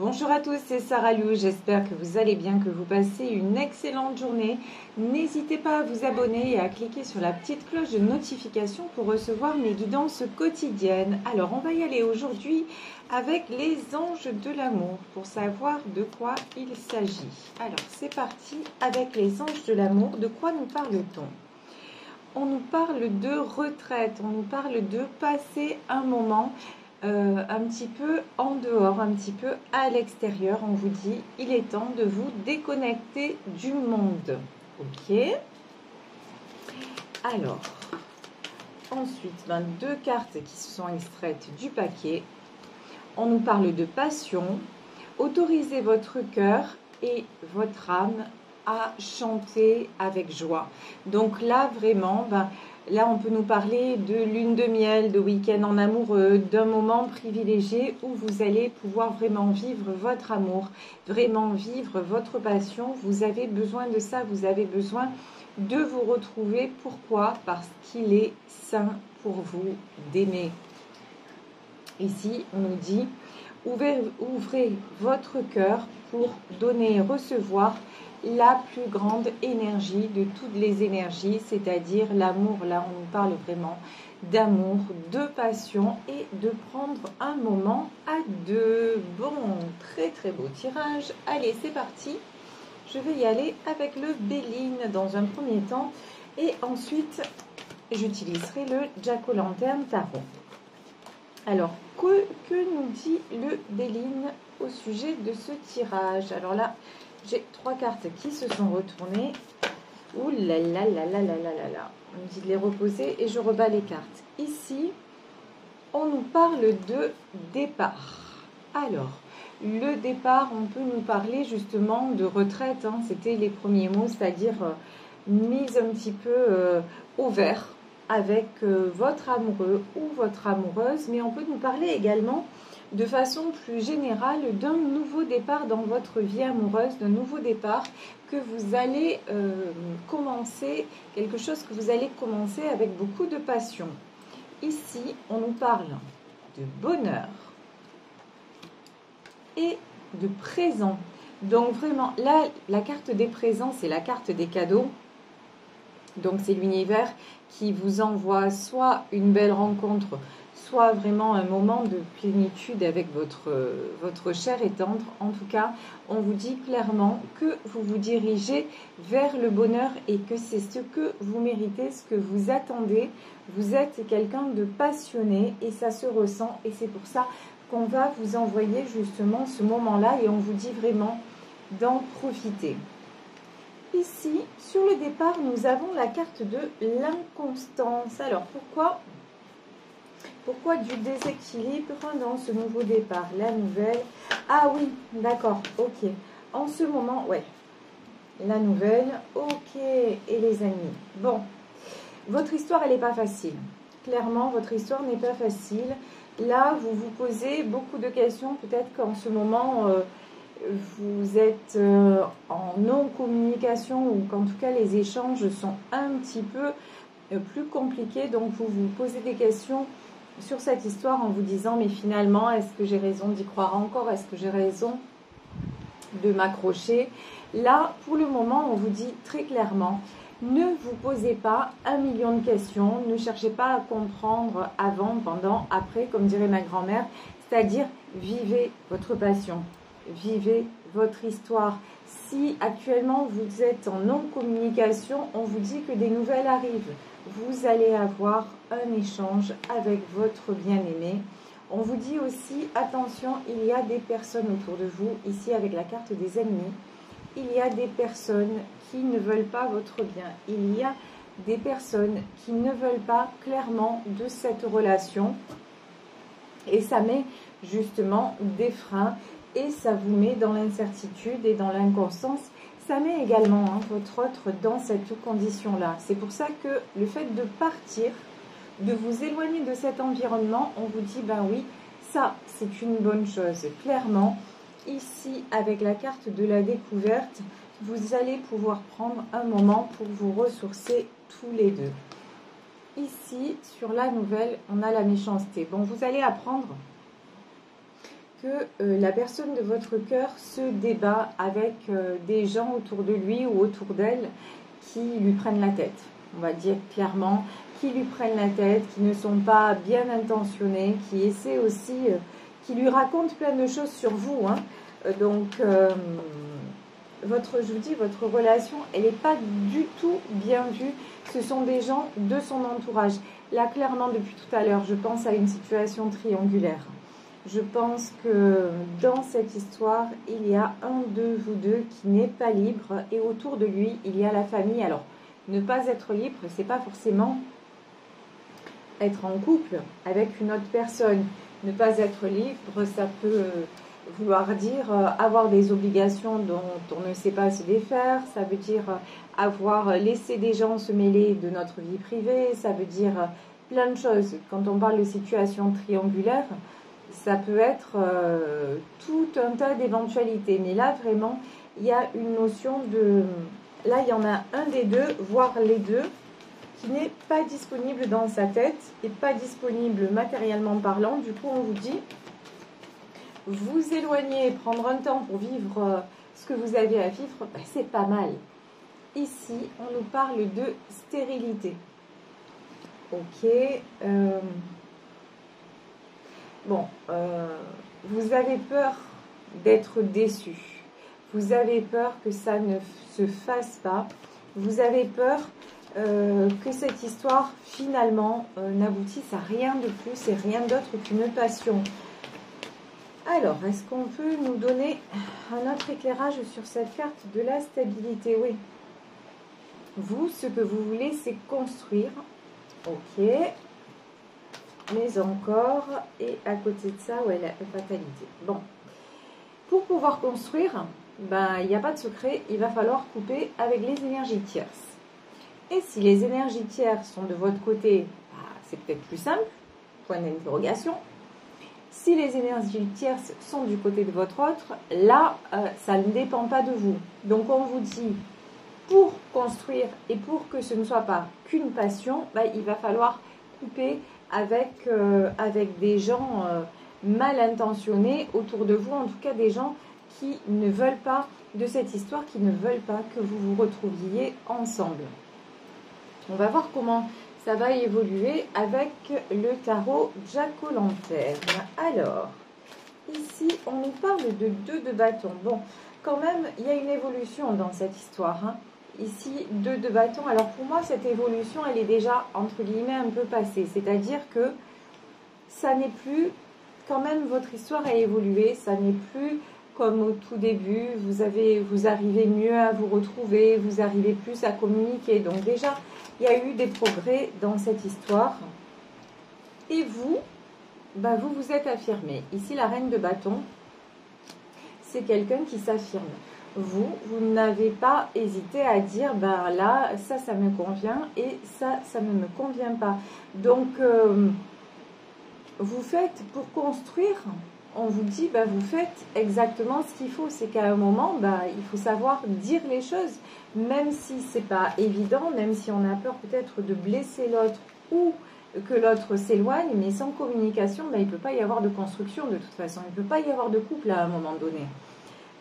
Bonjour à tous, c'est Sarah Lou, j'espère que vous allez bien, que vous passez une excellente journée. N'hésitez pas à vous abonner et à cliquer sur la petite cloche de notification pour recevoir mes guidances quotidiennes. Alors on va y aller aujourd'hui avec les anges de l'amour pour savoir de quoi il s'agit. Alors c'est parti avec les anges de l'amour, de quoi nous parle-t-on? On nous parle de retraite, on nous parle de passer un moment un petit peu en dehors, un petit peu à l'extérieur. On vous dit, il est temps de vous déconnecter du monde. Ok. Alors, ensuite, deux cartes qui sont extraites du paquet. On nous parle de passion. Autorisez votre cœur et votre âme à chanter avec joie. Donc là, vraiment, là, on peut nous parler de lune de miel, de week-end en amoureux, d'un moment privilégié où vous allez pouvoir vraiment vivre votre amour, vraiment vivre votre passion. Vous avez besoin de ça, vous avez besoin de vous retrouver. Pourquoi? Parce qu'il est sain pour vous d'aimer. Ici, on nous dit, ouvrez votre cœur pour donner et recevoir la plus grande énergie de toutes les énergies, c'est-à-dire l'amour. Là, on nous parle vraiment d'amour, de passion et de prendre un moment à deux. Bon, très très beau tirage. Allez, c'est parti. Je vais y aller avec le Béline dans un premier temps et ensuite, j'utiliserai le Jack-o'-lanterne tarot. Alors, que nous dit le Béline au sujet de ce tirage? Alors là, j'ai trois cartes qui se sont retournées. Ouh là là là là là là là là. On me dit de les reposer et je rebats les cartes. Ici, on nous parle de départ. Alors, le départ, on peut nous parler justement de retraite. Hein. C'était les premiers mots, c'est-à-dire mise un petit peu au vert avec votre amoureux ou votre amoureuse. Mais on peut nous parler également de façon plus générale d'un nouveau départ dans votre vie amoureuse, d'un nouveau départ que vous allez commencer, quelque chose que vous allez commencer avec beaucoup de passion. Ici, on nous parle de bonheur et de présent. Donc vraiment, là, la carte des présents, c'est la carte des cadeaux. Donc c'est l'univers qui vous envoie soit une belle rencontre, soit vraiment un moment de plénitude avec votre chair et tendre. En tout cas, on vous dit clairement que vous vous dirigez vers le bonheur et que c'est ce que vous méritez, ce que vous attendez. Vous êtes quelqu'un de passionné et ça se ressent et c'est pour ça qu'on va vous envoyer justement ce moment-là et on vous dit vraiment d'en profiter. Ici, sur le départ, nous avons la carte de l'inconstance. Alors, pourquoi du déséquilibre dans ce nouveau départ? La nouvelle... Ah oui, d'accord, ok. En ce moment, ouais. La nouvelle, ok. Et les amis. Bon, votre histoire, elle n'est pas facile. Clairement, votre histoire n'est pas facile. Là, vous vous posez beaucoup de questions. Peut-être qu'en ce moment... vous êtes en non-communication ou qu'en tout cas les échanges sont un petit peu plus compliqués. Donc vous vous posez des questions sur cette histoire en vous disant mais finalement est-ce que j'ai raison d'y croire encore? Est-ce que j'ai raison de m'accrocher? Là pour le moment on vous dit très clairement ne vous posez pas 1 million de questions, ne cherchez pas à comprendre avant, pendant, après comme dirait ma grand-mère, c'est-à-dire vivez votre passion. Vivez votre histoire. Si actuellement vous êtes en non-communication, on vous dit que des nouvelles arrivent. Vous allez avoir un échange avec votre bien-aimé. On vous dit aussi, attention, il y a des personnes autour de vous, ici avec la carte des ennemis. Il y a des personnes qui ne veulent pas votre bien. Il y a des personnes qui ne veulent pas clairement de cette relation. Et ça met justement des freins. Et ça vous met dans l'incertitude et dans l'inconstance. Ça met également votre autre dans cette condition-là. C'est pour ça que le fait de partir, de vous éloigner de cet environnement, on vous dit, ben oui, ça, c'est une bonne chose. Clairement, ici, avec la carte de la découverte, vous allez pouvoir prendre un moment pour vous ressourcer tous les deux. Ici, sur la nouvelle, on a la méchanceté. Bon, vous allez apprendre que la personne de votre cœur se débat avec des gens autour de lui ou autour d'elle qui lui prennent la tête. On va dire clairement, qui lui prennent la tête, qui ne sont pas bien intentionnés, qui essaient aussi, qui lui racontent plein de choses sur vous. Hein. Donc, je vous dis, votre relation, elle n'est pas du tout bien vue. Ce sont des gens de son entourage. Là, clairement, depuis tout à l'heure, je pense à une situation triangulaire. Je pense que dans cette histoire, il y a un de vous deux qui n'est pas libre et autour de lui, il y a la famille. Alors, ne pas être libre, c'est pas forcément être en couple avec une autre personne. Ne pas être libre, ça peut vouloir dire avoir des obligations dont on ne sait pas se défaire. Ça veut dire avoir laissé des gens se mêler de notre vie privée. Ça veut dire plein de choses. Quand on parle de situation triangulaire, ça peut être tout un tas d'éventualités. Mais là, vraiment, il y a une notion de... Là, il y en a un des deux, voire les deux, qui n'est pas disponible dans sa tête et pas disponible matériellement parlant. Du coup, on vous dit, vous éloigner, prendre un temps pour vivre ce que vous avez à vivre, ben, c'est pas mal. Ici, on nous parle de stérilité. Ok. Vous avez peur d'être déçu. Vous avez peur que ça ne se fasse pas. Vous avez peur que cette histoire, finalement, n'aboutisse à rien de plus et rien d'autre qu'une passion. Alors, est-ce qu'on peut nous donner un autre éclairage sur cette carte de la stabilité? Oui. Vous, ce que vous voulez, c'est construire. Ok. Mais encore, et à côté de ça, ouais, la fatalité. Bon. Pour pouvoir construire, ben, il n'y a pas de secret, il va falloir couper avec les énergies tierces. Et si les énergies tierces sont de votre côté, ben, c'est peut-être plus simple, point d'interrogation. Si les énergies tierces sont du côté de votre autre, là, ça ne dépend pas de vous. Donc on vous dit, pour construire et pour que ce ne soit pas qu'une passion, ben, il va falloir couper avec des gens mal intentionnés autour de vous, en tout cas des gens qui ne veulent pas de cette histoire, qui ne veulent pas que vous vous retrouviez ensemble. On va voir comment ça va évoluer avec le tarot Jack-o'-lanterne. Alors, ici, on nous parle de 2 de bâton. Bon, quand même, il y a une évolution dans cette histoire. Hein. Ici, 2 de bâton. Alors, pour moi, cette évolution, elle est déjà, entre guillemets, un peu passée. C'est-à-dire que ça n'est plus... Quand même, votre histoire a évolué. Ça n'est plus comme au tout début. Vous arrivez mieux à vous retrouver. Vous arrivez plus à communiquer. Donc, déjà... Il y a eu des progrès dans cette histoire. Et vous, bah vous vous êtes affirmé. Ici, la reine de bâton, c'est quelqu'un qui s'affirme. Vous n'avez pas hésité à dire, bah là, ça me convient et ça ne me convient pas. Donc, vous faites pour construire, on vous dit, bah vous faites exactement ce qu'il faut. C'est qu'à un moment, bah, il faut savoir dire les choses. Même si c'est pas évident, même si on a peur peut-être de blesser l'autre ou que l'autre s'éloigne, mais sans communication, ben, il ne peut pas y avoir de construction de toute façon. Il ne peut pas y avoir de couple à un moment donné.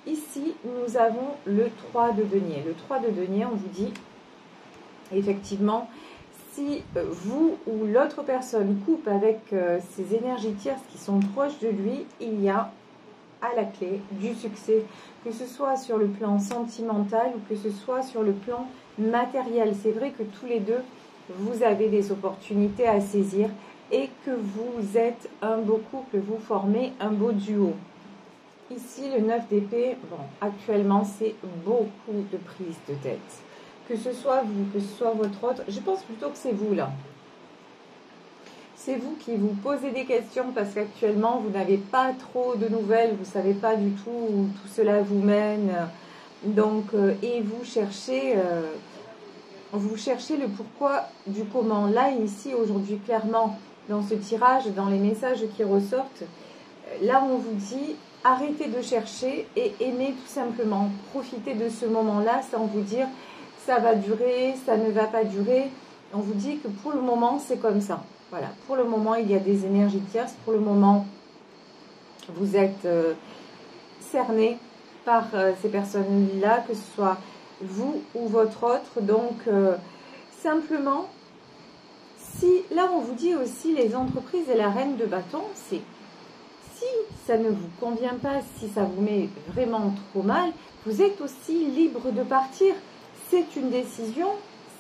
Ici, nous avons le 3 de denier. Le 3 de denier, on vous dit, effectivement, si vous ou l'autre personne coupe avec ces énergies tierces qui sont proches de lui, il y a à la clé du succès, que ce soit sur le plan sentimental ou que ce soit sur le plan matériel. C'est vrai que tous les deux, vous avez des opportunités à saisir et que vous êtes un beau couple, vous formez un beau duo. Ici, le 9 d'épée, bon, actuellement, c'est beaucoup de prise de tête. Que ce soit vous, que ce soit votre autre, je pense plutôt que c'est vous là. C'est vous qui vous posez des questions parce qu'actuellement, vous n'avez pas trop de nouvelles, vous ne savez pas du tout où tout cela vous mène. Donc, et vous cherchez le pourquoi du comment. Là, ici, aujourd'hui, clairement, dans ce tirage, dans les messages qui ressortent, là, on vous dit, arrêtez de chercher et aimez tout simplement. Profitez de ce moment-là sans vous dire, ça va durer, ça ne va pas durer. On vous dit que pour le moment, c'est comme ça. Voilà, pour le moment, il y a des énergies tierces. Pour le moment, vous êtes cerné par ces personnes-là, que ce soit vous ou votre autre. Donc, simplement, si là on vous dit aussi les entreprises et la reine de bâton, c'est si ça ne vous convient pas, si ça vous met vraiment trop mal, vous êtes aussi libre de partir. C'est une décision,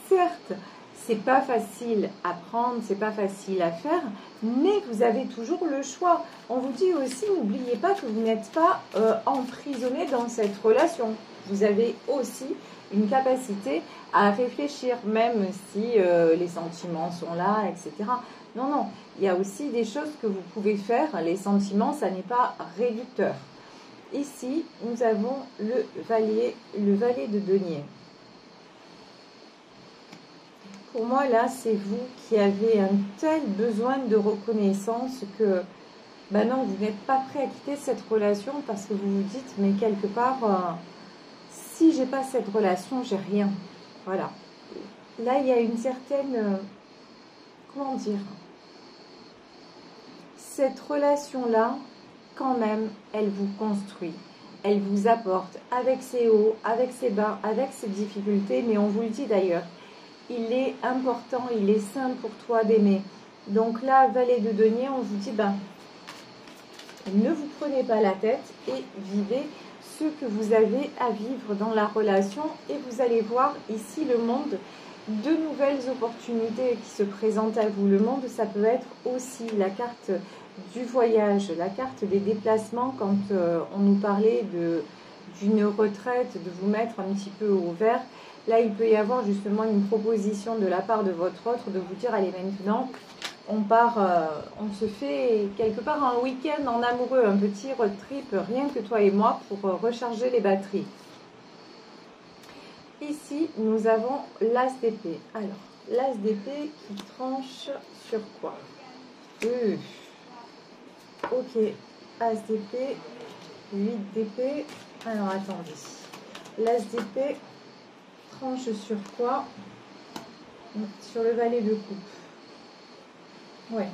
certes, c'est pas facile à prendre, c'est pas facile à faire, mais vous avez toujours le choix. On vous dit aussi, n'oubliez pas que vous n'êtes pas emprisonné dans cette relation. Vous avez aussi une capacité à réfléchir, même si les sentiments sont là, etc. Non, non, il y a aussi des choses que vous pouvez faire. Les sentiments, ça n'est pas réducteur. Ici, nous avons le valet de denier. Pour moi, là, c'est vous qui avez un tel besoin de reconnaissance que, ben non, vous n'êtes pas prêt à quitter cette relation parce que vous vous dites, mais quelque part, si j'ai pas cette relation, j'ai rien. Voilà. Là, il y a une certaine, comment dire, cette relation-là, quand même, elle vous construit. Elle vous apporte avec ses hauts, avec ses bas, avec ses difficultés, mais on vous le dit d'ailleurs, il est important, il est sain pour toi d'aimer. Donc là, valet de denier, on vous dit, ben, ne vous prenez pas la tête et vivez ce que vous avez à vivre dans la relation et vous allez voir ici le monde, de nouvelles opportunités qui se présentent à vous. Le monde, ça peut être aussi la carte du voyage, la carte des déplacements quand on nous parlait d'une retraite, de vous mettre un petit peu au vert. Là, il peut y avoir justement une proposition de la part de votre autre de vous dire, allez, maintenant, on part, on se fait quelque part un week-end en amoureux, un petit road trip, rien que toi et moi, pour recharger les batteries. Ici, nous avons l'as d'épée. Alors, l'as d'épée qui tranche sur quoi? Ok, as d'épée, 8 d'épée. Alors, attendez. L'as d'épée tranche sur quoi? Sur le valet de coupe. Ouais.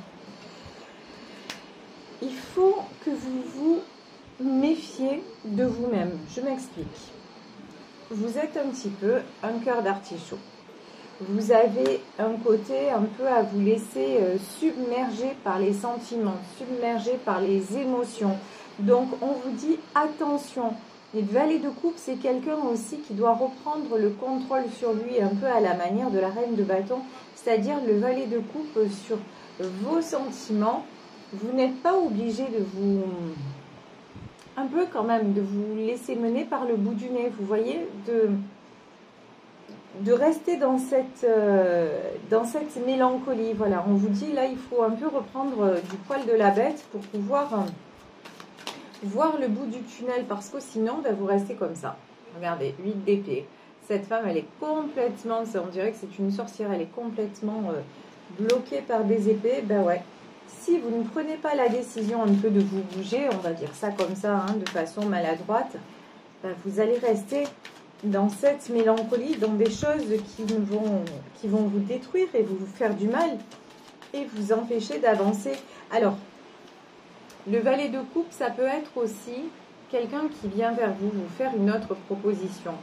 Il faut que vous vous méfiez de vous-même. Je m'explique. Vous êtes un petit peu un cœur d'artichaut. Vous avez un côté un peu à vous laisser submerger par les sentiments, submerger par les émotions. Donc, on vous dit attention. Le valet de coupe, c'est quelqu'un aussi qui doit reprendre le contrôle sur lui, un peu à la manière de la reine de bâton, c'est-à-dire le valet de coupe sur vos sentiments. Vous n'êtes pas obligé de vous... un peu quand même, de vous laisser mener par le bout du nez, vous voyez, de rester dans cette mélancolie. Voilà, on vous dit, là, il faut un peu reprendre du poil de la bête pour pouvoir voir le bout du tunnel, parce que sinon, ben, vous restez comme ça. Regardez, 8 d'épée. Cette femme, elle est complètement, on dirait que c'est une sorcière, elle est complètement bloquée par des épées. Ben ouais. Si vous ne prenez pas la décision un peu de vous bouger, on va dire ça comme ça, hein, de façon maladroite, ben vous allez rester dans cette mélancolie, dans des choses qui vont vous détruire et vous faire du mal et vous empêcher d'avancer. Alors, le valet de coupe, ça peut être aussi quelqu'un qui vient vers vous, vous faire une autre proposition.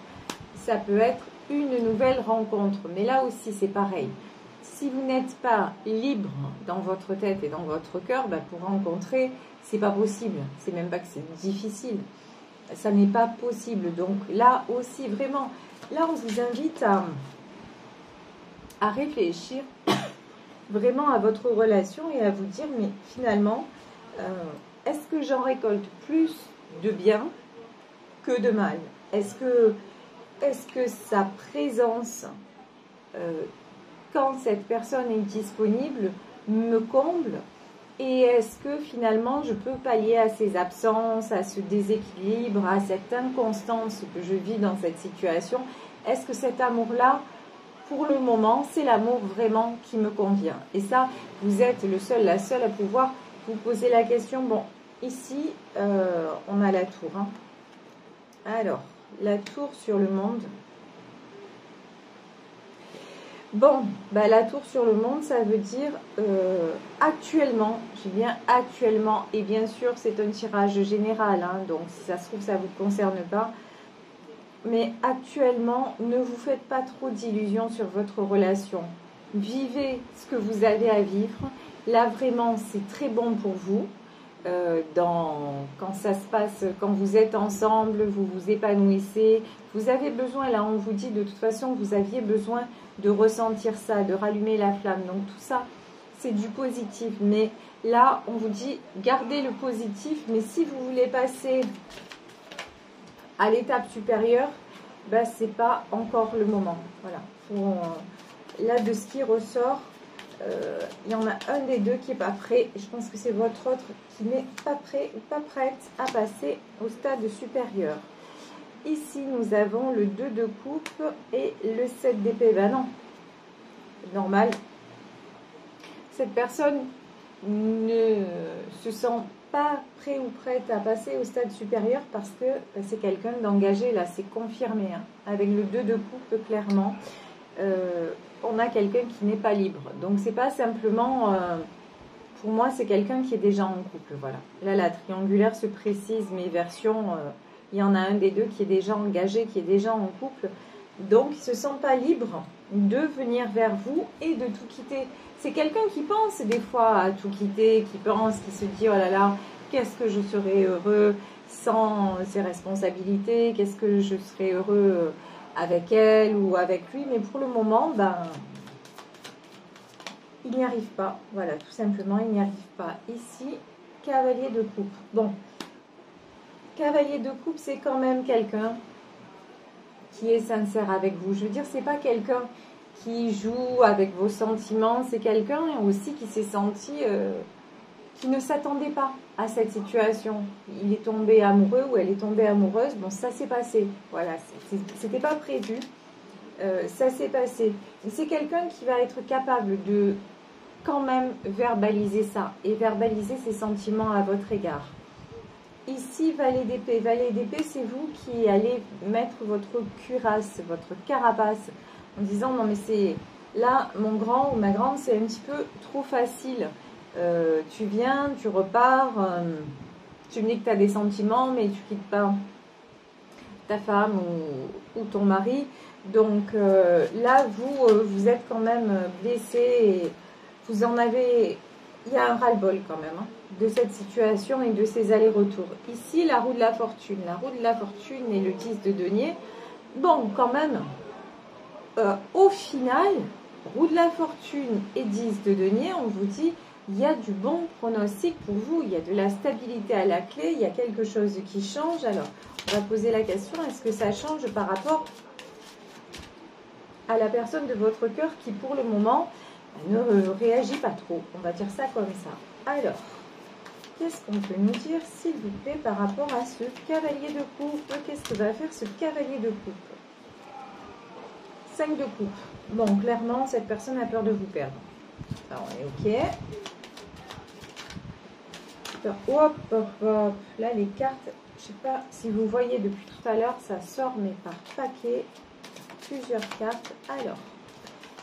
Ça peut être une nouvelle rencontre, mais là aussi c'est pareil. Si vous n'êtes pas libre dans votre tête et dans votre cœur, ben pour rencontrer, c'est pas possible. C'est même pas que c'est difficile. Ça n'est pas possible. Donc là aussi, vraiment, là on vous invite à réfléchir vraiment à votre relation et à vous dire, mais finalement, est-ce que j'en récolte plus de bien que de mal? Est-ce que sa présence, quand cette personne est disponible, me comble? Et est-ce que finalement je peux pallier à ces absences, à ce déséquilibre, à cette inconstance que je vis dans cette situation? Est-ce que cet amour-là, pour le moment, c'est l'amour vraiment qui me convient? Et ça, vous êtes le seul, la seule à pouvoir vous poser la question. Bon, ici, on a la tour. Hein. Alors, la tour sur le monde. Bon, bah, la tour sur le monde, ça veut dire actuellement, j'ai bien actuellement, et bien sûr c'est un tirage général, hein, donc si ça se trouve ça ne vous concerne pas, mais actuellement ne vous faites pas trop d'illusions sur votre relation. Vivez ce que vous avez à vivre, là vraiment c'est très bon pour vous. Quand ça se passe, quand vous êtes ensemble, vous vous épanouissez, vous avez besoin, là on vous dit de toute façon, vous aviez besoin de ressentir ça, de rallumer la flamme, donc tout ça c'est du positif, mais là on vous dit gardez le positif, mais si vous voulez passer à l'étape supérieure, ben, c'est pas encore le moment, voilà. Là de ce qui ressort, il y en a un des deux qui n'est pas prêt. Je pense que c'est votre autre qui n'est pas prêt ou pas prête à passer au stade supérieur. Ici, nous avons le 2 de coupe et le 7 d'épée. Ben non, normal. Cette personne ne se sent pas prêt ou prête à passer au stade supérieur parce que c'est quelqu'un d'engagé. Là, c'est confirmé. Hein. Avec le 2 de coupe, clairement. On a quelqu'un qui n'est pas libre. Donc, c'est pas simplement... pour moi, c'est quelqu'un qui est déjà en couple. Voilà. Là, la triangulaire se précise, mais version... il y en a un des deux qui est déjà engagé, qui est déjà en couple. Donc, il ne se sent pas libre de venir vers vous et de tout quitter. C'est quelqu'un qui pense des fois à tout quitter, qui pense, qui se dit, oh là là, qu'est-ce que je serais heureux sans ses responsabilités, qu'est-ce que je serais heureux avec elle ou avec lui. Mais pour le moment, ben, il n'y arrive pas. Voilà, tout simplement, il n'y arrive pas. Ici, cavalier de coupe. Bon, cavalier de coupe, c'est quand même quelqu'un qui est sincère avec vous. Je veux dire, c'est pas quelqu'un qui joue avec vos sentiments, c'est quelqu'un aussi qui s'est senti, qui ne s'attendait pas à cette situation. Il est tombé amoureux ou elle est tombée amoureuse. Bon, ça s'est passé. Voilà, c'était pas prévu. Ça s'est passé. C'est quelqu'un qui va être capable de quand même verbaliser ça et verbaliser ses sentiments à votre égard. Ici, valet d'épée. Valet d'épée, c'est vous qui allez mettre votre cuirasse, votre carapace, en disant non mais c'est là, mon grand ou ma grande, c'est un petit peu trop facile. Tu viens, tu repars, tu me dis que tu as des sentiments, mais tu quittes pas ta femme ou ton mari. Donc là, vous êtes quand même blessé et vous en avez... Il y a un ras-le-bol quand même hein, de cette situation et de ces allers-retours. Ici, la roue de la fortune. La roue de la fortune et le 10 de denier. Bon, quand même, au final, roue de la fortune et 10 de denier, on vous dit, il y a du bon pronostic pour vous. Il y a de la stabilité à la clé. Il y a quelque chose qui change. Alors, on va poser la question, est-ce que ça change par rapport à la personne de votre cœur qui, pour le moment... ne réagit pas trop, on va dire ça comme ça. Alors, qu'est-ce qu'on peut nous dire, s'il vous plaît, par rapport à ce cavalier de coupe? Qu'est-ce que va faire ce cavalier de coupe? 5 de coupe. Bon, clairement, cette personne a peur de vous perdre. Alors, on est OK. Alors, hop, hop, hop. Là, les cartes, je ne sais pas si vous voyez depuis tout à l'heure, ça sort, mais par paquet. Plusieurs cartes. Alors,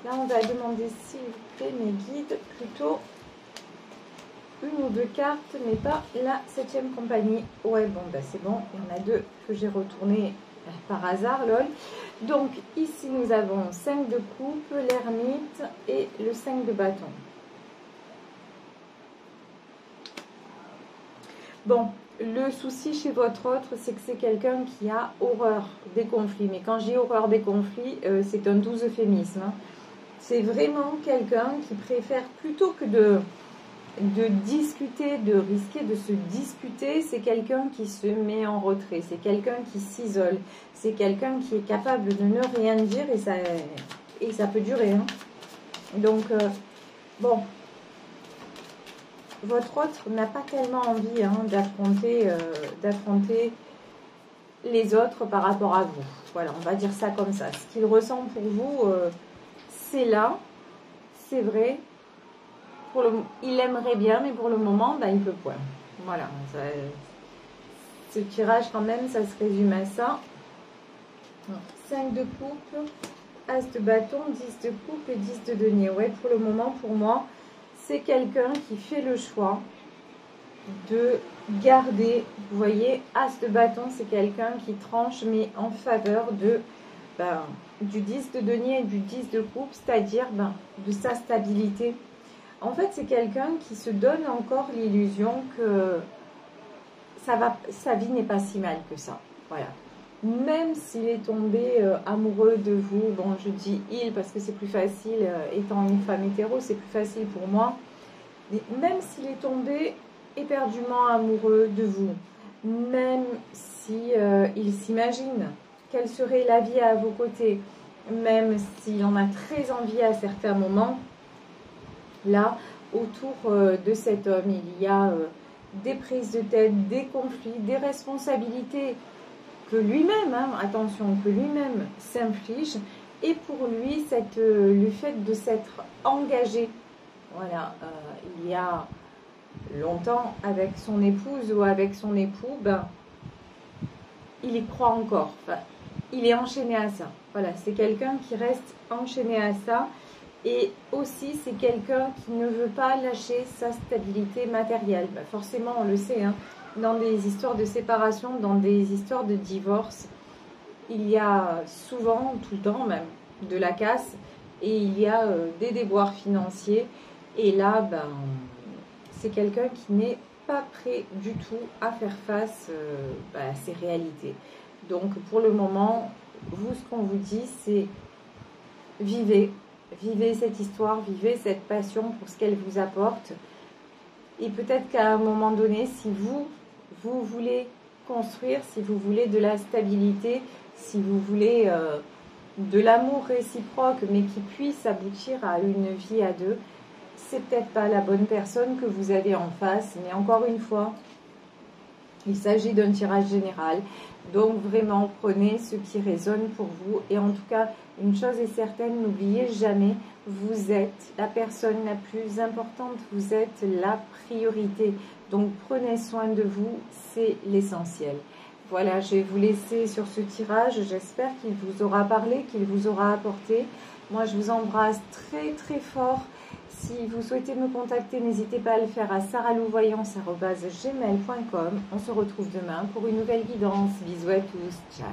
là, on va demander, s'il vous plaît, mes guides, plutôt une ou deux cartes, mais pas la 7e compagnie. Ouais, bon, bah c'est bon. Il y en a deux que j'ai retournées par hasard, lol. Donc, ici, nous avons 5 de coupe, l'ermite et le 5 de bâton. Bon, le souci chez votre autre, c'est que c'est quelqu'un qui a horreur des conflits. Mais quand j'ai horreur des conflits, c'est un doux euphémisme, hein. C'est vraiment quelqu'un qui préfère, plutôt que de discuter, de risquer de se disputer, c'est quelqu'un qui se met en retrait, c'est quelqu'un qui s'isole, c'est quelqu'un qui est capable de ne rien dire et ça peut durer. Hein. Donc, bon, votre autre n'a pas tellement envie hein, d'affronter les autres par rapport à vous. Voilà, on va dire ça comme ça. Ce qu'il ressent pour vous... c'est là, c'est vrai, il aimerait bien, mais pour le moment, ben, il ne peut point. Voilà, ce tirage quand même, ça se résume à ça. 5 de coupe. As de bâton, 10 de coupe et 10 de denier. Ouais, pour le moment, pour moi, c'est quelqu'un qui fait le choix de garder, vous voyez, As de bâton, c'est quelqu'un qui tranche, mais en faveur de, du 10 de denier et du 10 de coupe, c'est-à-dire de sa stabilité. En fait, c'est quelqu'un qui se donne encore l'illusion que sa vie n'est pas si mal que ça. Voilà. Même s'il est tombé amoureux de vous, bon, je dis il parce que c'est plus facile, étant une femme hétéro, c'est plus facile pour moi. Mais même s'il est tombé éperdument amoureux de vous, même si il s'imagine quelle serait la vie à vos côtés, même s'il en a très envie à certains moments, là, autour de cet homme, il y a des prises de tête, des conflits, des responsabilités que lui-même, attention, que lui-même s'inflige, et pour lui, le fait de s'être engagé, voilà, il y a longtemps avec son épouse ou avec son époux, il y croit encore, il est enchaîné à ça, voilà, c'est quelqu'un qui reste enchaîné à ça, et aussi c'est quelqu'un qui ne veut pas lâcher sa stabilité matérielle, forcément on le sait, dans des histoires de séparation, dans des histoires de divorce, il y a souvent, tout le temps même, de la casse et il y a des déboires financiers. Et là, c'est quelqu'un qui n'est pas prêt du tout à faire face à ces réalités. Donc pour le moment, vous, ce qu'on vous dit, c'est vivez cette histoire, vivez cette passion pour ce qu'elle vous apporte. Et peut-être qu'à un moment donné, si vous voulez construire, si vous voulez de la stabilité, si vous voulez de l'amour réciproque, mais qui puisse aboutir à une vie à deux, c'est peut-être pas la bonne personne que vous avez en face. Mais encore une fois, il s'agit d'un tirage général. Donc vraiment, prenez ce qui résonne pour vous. Et en tout cas, une chose est certaine, n'oubliez jamais, vous êtes la personne la plus importante, vous êtes la priorité. Donc prenez soin de vous, c'est l'essentiel. Voilà, je vais vous laisser sur ce tirage. J'espère qu'il vous aura parlé, qu'il vous aura apporté. Moi, je vous embrasse très très fort. Si vous souhaitez me contacter, n'hésitez pas à le faire à saralouvoyance@gmail.com. On se retrouve demain pour une nouvelle guidance. Bisous à tous. Ciao.